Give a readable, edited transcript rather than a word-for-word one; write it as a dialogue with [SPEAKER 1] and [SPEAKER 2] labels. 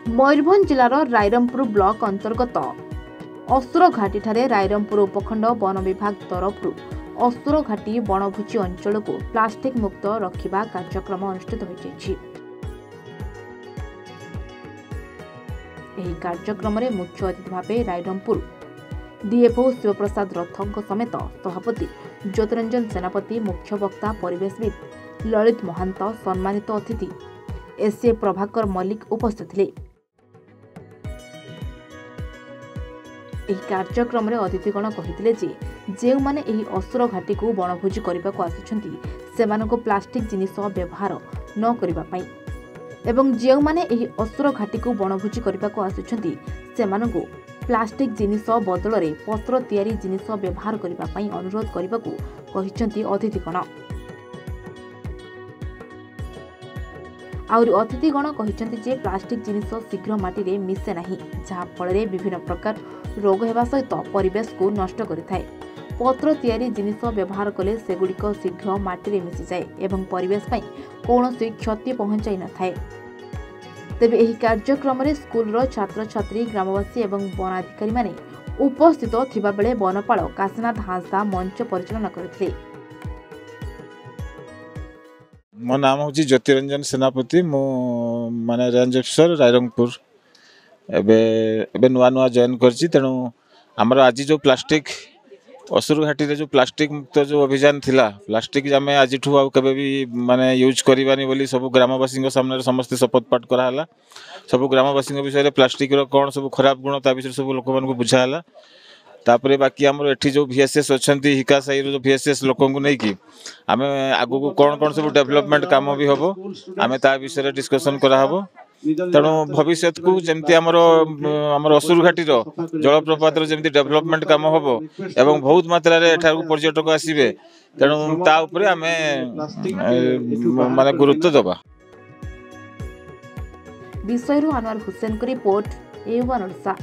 [SPEAKER 1] Mayurbhanj जिलार रायरमपुर block अंतर्गत असुरघाटी ठारे रायरमपुर उपखंड वन विभाग तरफ असुरघाटी वनभोजी अंचल को प्लास्टिक मुक्त रखा कार्यक्रम अनुष्ठित हो कार्यक्रम में मुख्य अतिथि भाव रायरमपुर डीएफओ शिवप्रसाद रथ समेत सभापति ज्योतिरंजन सेनापति मुख्य वक्ता परिवेशविद ललित महांत सम्मानित अतिथि एसए प्रभाकर मल्लिक उपस्थित थे। कार्यक्रम में अतिथिगण कहते जो मैंने असुर घाटी को वनभोजी करने को आसुंच से प्लास्टिक जिनिस व्यवहार न करने एवं जो मैंने असुर घाटी को वनभोजी करने को आसुंच से प्लास्टिक जिनिस बदल में पत्र तैयारी जिनिस व्यवहार करने अनुरोध करने को अतिथिगण आउरी अतिथिगण कहते प्लास्टिक जिनिस शीघ्र माटी मिसे नहीं जहाँफल विभिन्न प्रकार रोग होगा सहित परिवेश को नष्ट करें। पत्र तैयारी जिनिस व्यवहार कले सेगुड़िक शीघ्र माटी मिसी जाए एवं परिवेश कौन क्षति पहुंचाई न थाए। तेबे एही कार्यक्रम में स्कूल छात्र छात्री ग्रामवासी एवं वनाधिकारी माने उपस्थित थिबा बेले वनपाल काशीनाथ हांसदा मंच परिचालन करथिले।
[SPEAKER 2] मो नाम हूँ ज्योतिरंजन सेनापति मु माने रेंज अफिसर रायरंगपुर एबे नुआ नुआ जॉइन करछि। तेणु आमर आज जो प्लास्टिक असुर घाटी जो प्लास्टिक मुक्त जो अभियान थिला प्लास्टिक आम आज केबे भी माने यूज करवानी बोली सब ग्रामवासी सामने समस्त शपथ पाठ कराला। सब ग्रामवासी विषय प्लास्टिक कौन सब खराब गुण ता विषय सब लोक मानक बुझाला। तापरे बाकी आमर एठी जो VSS अच्छी हिका साई जो VSS लोक नहीं कि आम आगु को कौन कौन सब डेवलपमेंट काम भी हम आम ता विषय डिस्कसन कराहब। तेणु भविष्य को जमती आमर असुर घाटी जलप्रपात जमी डेवलपमेंट काम हम एवं बहुत मात्रा पर्यटक आसवे। तेणु ता उपरे आमे माने गुरुत्व दबा।
[SPEAKER 1] विषय अनवर हुसैन को रिपोर्ट A1 ओडिशा।